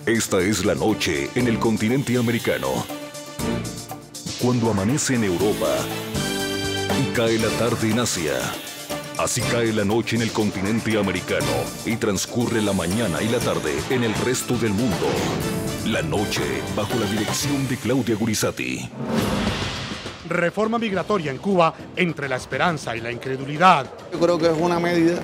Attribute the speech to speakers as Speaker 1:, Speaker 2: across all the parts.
Speaker 1: Esta es la noche en el continente americano. Cuando amanece en Europa, cae la tarde en Asia. Así cae la noche en el continente americano y transcurre la mañana y la tarde en el resto del mundo. La noche bajo la dirección de Claudia Gurizati.
Speaker 2: Reforma migratoria en Cuba entre la esperanza y la incredulidad.
Speaker 3: Yo creo que es una medida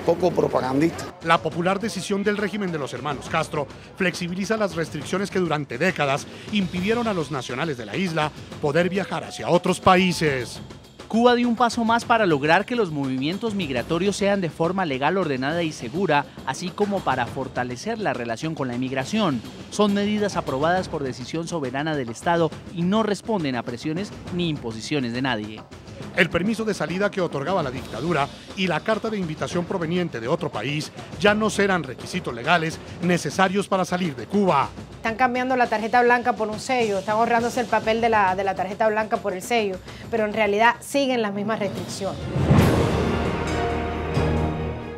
Speaker 3: poco propagandista.
Speaker 2: La popular decisión del régimen de los hermanos Castro flexibiliza las restricciones que durante décadas impidieron a los nacionales de la isla poder viajar hacia otros países.
Speaker 4: Cuba dio un paso más para lograr que los movimientos migratorios sean de forma legal, ordenada y segura, así como para fortalecer la relación con la inmigración. Son medidas aprobadas por decisión soberana del Estado y no responden a presiones ni imposiciones de nadie.
Speaker 2: El permiso de salida que otorgaba la dictadura y la carta de invitación proveniente de otro país ya no serán requisitos legales necesarios para salir de Cuba.
Speaker 5: Están cambiando la tarjeta blanca por un sello, están ahorrándose el papel de la tarjeta blanca por el sello, pero en realidad siguen las mismas restricciones.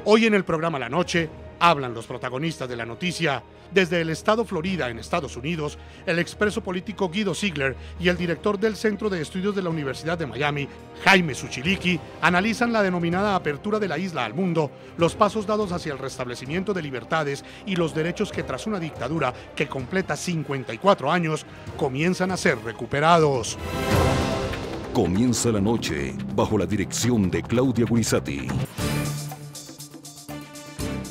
Speaker 2: Hoy en el programa La Noche hablan los protagonistas de la noticia. Desde el estado Florida, en Estados Unidos, el expreso político Guido Ziegler y el director del Centro de Estudios de la Universidad de Miami, Jaime Suchiliqui, analizan la denominada apertura de la isla al mundo, los pasos dados hacia el restablecimiento de libertades y los derechos que tras una dictadura que completa 54 años, comienzan a ser recuperados.
Speaker 1: Comienza la noche bajo la dirección de Claudia Gurizati.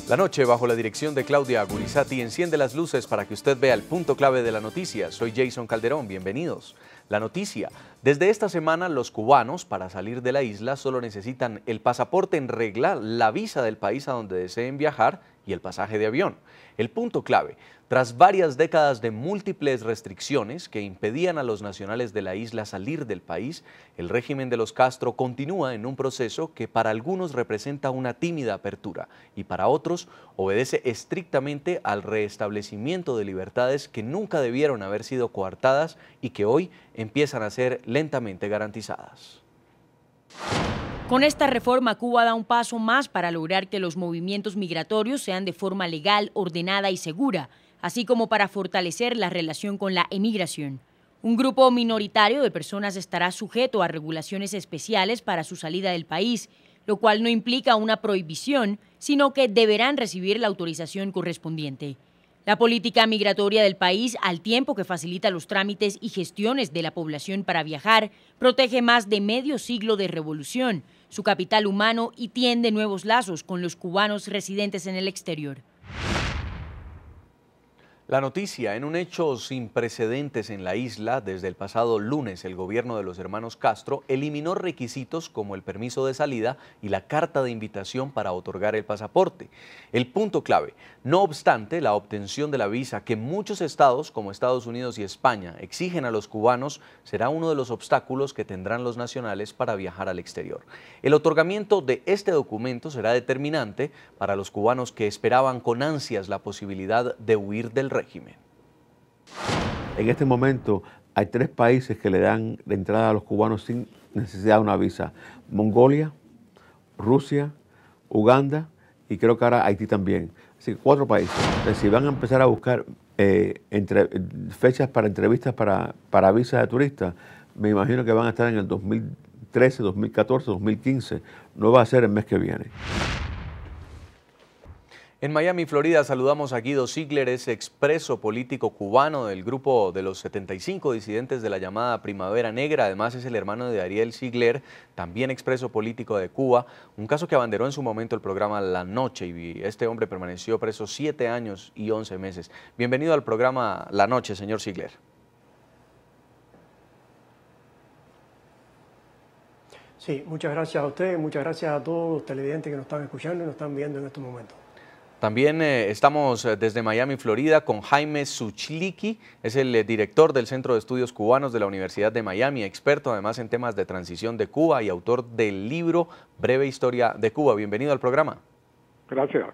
Speaker 6: La noche, bajo la dirección de Claudia Gurizati, enciende las luces para que usted vea el punto clave de la noticia. Soy Jason Calderón, bienvenidos. La noticia. Desde esta semana, los cubanos, para salir de la isla, solo necesitan el pasaporte en regla, la visa del país a donde deseen viajar y el pasaje de avión. El punto clave. Tras varias décadas de múltiples restricciones que impedían a los nacionales de la isla salir del país, el régimen de los Castro continúa en un proceso que para algunos representa una tímida apertura y para otros obedece estrictamente al restablecimiento de libertades que nunca debieron haber sido coartadas y que hoy empiezan a ser lentamente garantizadas.
Speaker 7: Con esta reforma, Cuba da un paso más para lograr que los movimientos migratorios sean de forma legal, ordenada y segura, así como para fortalecer la relación con la emigración. Un grupo minoritario de personas estará sujeto a regulaciones especiales para su salida del país, lo cual no implica una prohibición, sino que deberán recibir la autorización correspondiente. La política migratoria del país, al tiempo que facilita los trámites y gestiones de la población para viajar, protege más de medio siglo de revolución, su capital humano y tiende nuevos lazos con los cubanos residentes en el exterior.
Speaker 6: La noticia, en un hecho sin precedentes en la isla, desde el pasado lunes el gobierno de los hermanos Castro eliminó requisitos como el permiso de salida y la carta de invitación para otorgar el pasaporte. El punto clave, no obstante, la obtención de la visa que muchos estados como Estados Unidos y España exigen a los cubanos será uno de los obstáculos que tendrán los nacionales para viajar al exterior. El otorgamiento de este documento será determinante para los cubanos que esperaban con ansias la posibilidad de huir del régimen.
Speaker 8: En este momento hay 3 países que le dan la entrada a los cubanos sin necesidad de una visa: Mongolia, Rusia, Uganda y creo que ahora Haití también. Así que 4 países. Entonces, si van a empezar a buscar fechas para entrevistas para visas de turistas, me imagino que van a estar en el 2013, 2014, 2015. No va a ser el mes que viene.
Speaker 6: En Miami, Florida, saludamos a Guido Ziegler, es expreso político cubano del grupo de los 75 disidentes de la llamada Primavera Negra. Además, es el hermano de Ariel Ziegler, también expreso político de Cuba, un caso que abanderó en su momento el programa La Noche, y este hombre permaneció preso 7 años y 11 meses. Bienvenido al programa La Noche, señor Ziegler.
Speaker 9: Sí, muchas gracias a usted, muchas gracias a todos los televidentes que nos están escuchando y nos están viendo en estos momentos.
Speaker 6: También estamos desde Miami, Florida, con Jaime Suchiliqui, es el director del Centro de Estudios Cubanos de la Universidad de Miami, experto además en temas de transición de Cuba y autor del libro Breve Historia de Cuba. Bienvenido al programa.
Speaker 10: Gracias.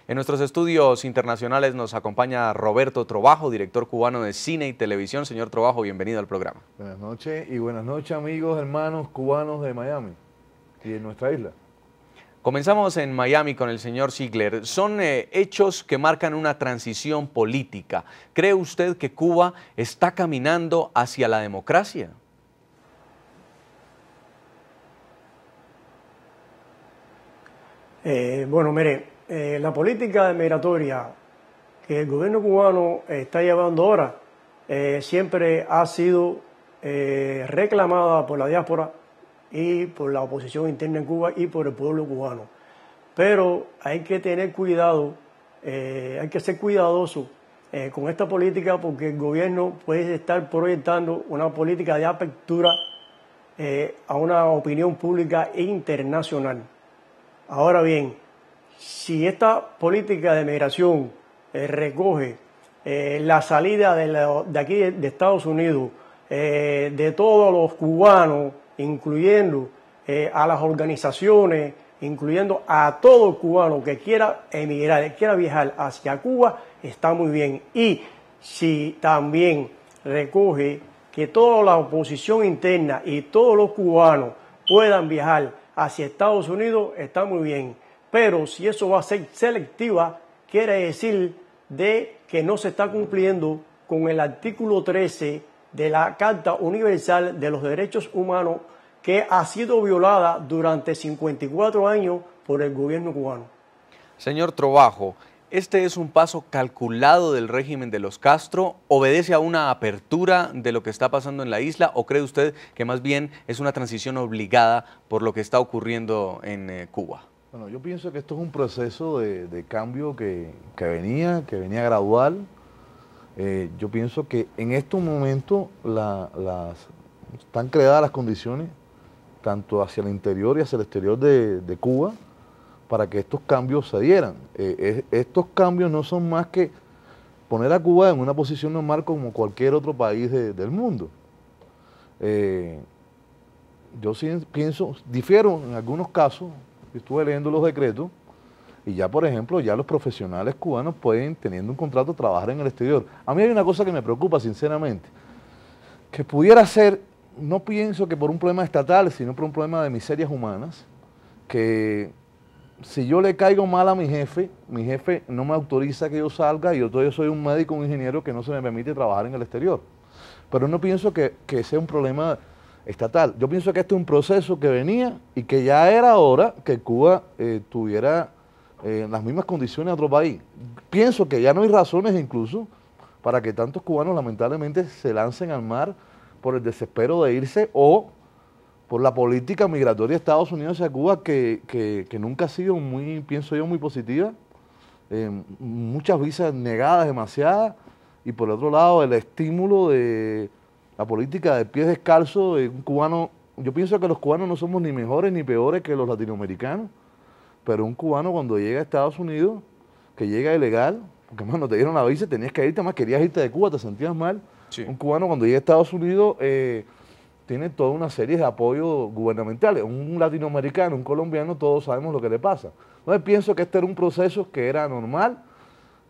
Speaker 6: En nuestros estudios internacionales nos acompaña Roberto Trovajo, director cubano de cine y televisión. Señor Trovajo, bienvenido al programa.
Speaker 11: Buenas noches y buenas noches, amigos, hermanos cubanos de Miami y de nuestra isla.
Speaker 6: Comenzamos en Miami con el señor Ziegler. Son hechos que marcan una transición política. ¿Cree usted que Cuba está caminando hacia la democracia?
Speaker 9: Bueno, mire, la política migratoria que el gobierno cubano está llevando ahora siempre ha sido reclamada por la diáspora y por la oposición interna en Cuba y por el pueblo cubano. Pero hay que tener cuidado, hay que ser cuidadoso con esta política, porque el gobierno puede estar proyectando una política de apertura a una opinión pública internacional. Ahora bien, si esta política de migración recoge la salida de aquí de Estados Unidos de todos los cubanos, incluyendo a las organizaciones, incluyendo a todo cubano que quiera emigrar, que quiera viajar hacia Cuba, está muy bien. Y si también recoge que toda la oposición interna y todos los cubanos puedan viajar hacia Estados Unidos, está muy bien. Pero si eso va a ser selectiva, quiere decir de que no se está cumpliendo con el artículo 13 de la Carta Universal de los Derechos Humanos, que ha sido violada durante 54 años por el gobierno cubano.
Speaker 6: Señor Trovajo, ¿este es un paso calculado del régimen de los Castro? ¿Obedece a una apertura de lo que está pasando en la isla? ¿O cree usted que más bien es una transición obligada por lo que está ocurriendo en Cuba?
Speaker 10: Bueno, yo pienso que esto es un proceso de cambio que venía gradual. Yo pienso que en estos momentos están creadas las condiciones tanto hacia el interior y hacia el exterior de Cuba para que estos cambios se dieran. Estos cambios no son más que poner a Cuba en una posición normal como cualquier otro país del mundo. Yo sí pienso, difiero en algunos casos, estuve leyendo los decretos, y ya, por ejemplo, ya los profesionales cubanos pueden, teniendo un contrato, trabajar en el exterior. A mí hay una cosa que me preocupa, sinceramente, que pudiera ser, no pienso que por un problema estatal, sino por un problema de miserias humanas, que si yo le caigo mal a mi jefe no me autoriza que yo salga, y yo soy un médico, un ingeniero, que no se me permite trabajar en el exterior. Pero no pienso que sea un problema estatal. Yo pienso que este es un proceso que venía y que ya era hora que Cuba tuviera las mismas condiciones de otro país. Pienso que ya no hay razones incluso para que tantos cubanos lamentablemente se lancen al mar por el desespero de irse, o por la política migratoria de Estados Unidos hacia Cuba, que nunca ha sido muy, pienso yo, muy positiva. Muchas visas negadas, demasiadas, y por el otro lado el estímulo de la política de pies descalzos de un cubano. Yo pienso que los cubanos no somos ni mejores ni peores que los latinoamericanos, pero un cubano cuando llega a Estados Unidos, que llega ilegal, porque no te dieron la visa, tenías que irte, más querías irte de Cuba, te sentías mal. Sí. Un cubano cuando llega a Estados Unidos tiene toda una serie de apoyos gubernamentales. Un latinoamericano, un colombiano, todos sabemos lo que le pasa. Entonces pienso que este era un proceso que era normal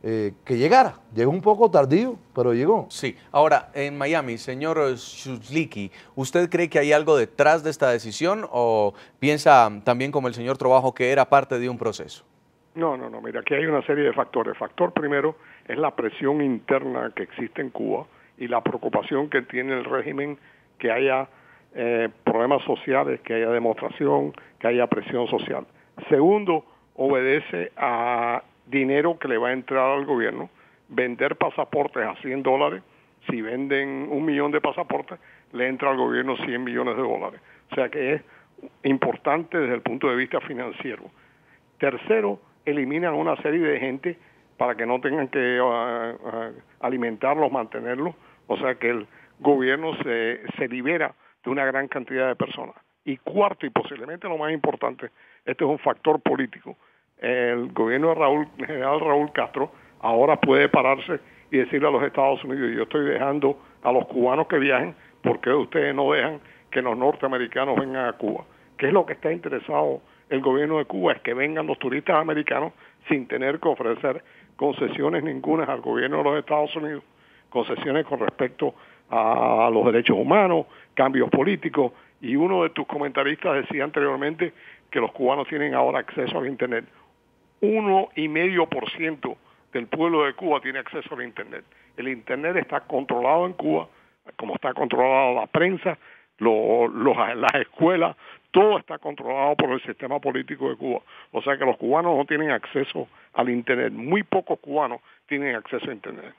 Speaker 10: que llegara. Llegó un poco tardío, pero llegó.
Speaker 6: Sí. Ahora, en Miami, señor Shuzliki, ¿usted cree que hay algo detrás de esta decisión o piensa también como el señor Trovajo que era parte de un proceso?
Speaker 11: No, mira, aquí hay una serie de factores. El factor primero es la presión interna que existe en Cuba y la preocupación que tiene el régimen que haya problemas sociales, que haya demostración, que haya presión social. Segundo, obedece a dinero que le va a entrar al gobierno. Vender pasaportes a $100, si venden 1 millón de pasaportes, le entra al gobierno $100 millones. O sea que es importante desde el punto de vista financiero. Tercero, eliminan una serie de gente para que no tengan que alimentarlos, mantenerlos. O sea que el gobierno se libera de una gran cantidad de personas. Y cuarto, y posiblemente lo más importante, este es un factor político. El gobierno de general Raúl Castro ahora puede pararse y decirle a los Estados Unidos: yo estoy dejando a los cubanos que viajen, ¿por qué ustedes no dejan que los norteamericanos vengan a Cuba? ¿Qué es lo que está interesado el gobierno de Cuba? Es que vengan los turistas americanos sin tener que ofrecer concesiones ninguna al gobierno de los Estados Unidos, concesiones con respecto a los derechos humanos, cambios políticos. Y uno de tus comentaristas decía anteriormente que los cubanos tienen ahora acceso al Internet. 1,5% del pueblo de Cuba tiene acceso al Internet. El Internet está controlado en Cuba, como está controlada la prensa, las escuelas, todo está controlado por el sistema político de Cuba. O sea que los cubanos no tienen acceso al Internet. Muy pocos cubanos tienen acceso a Internet.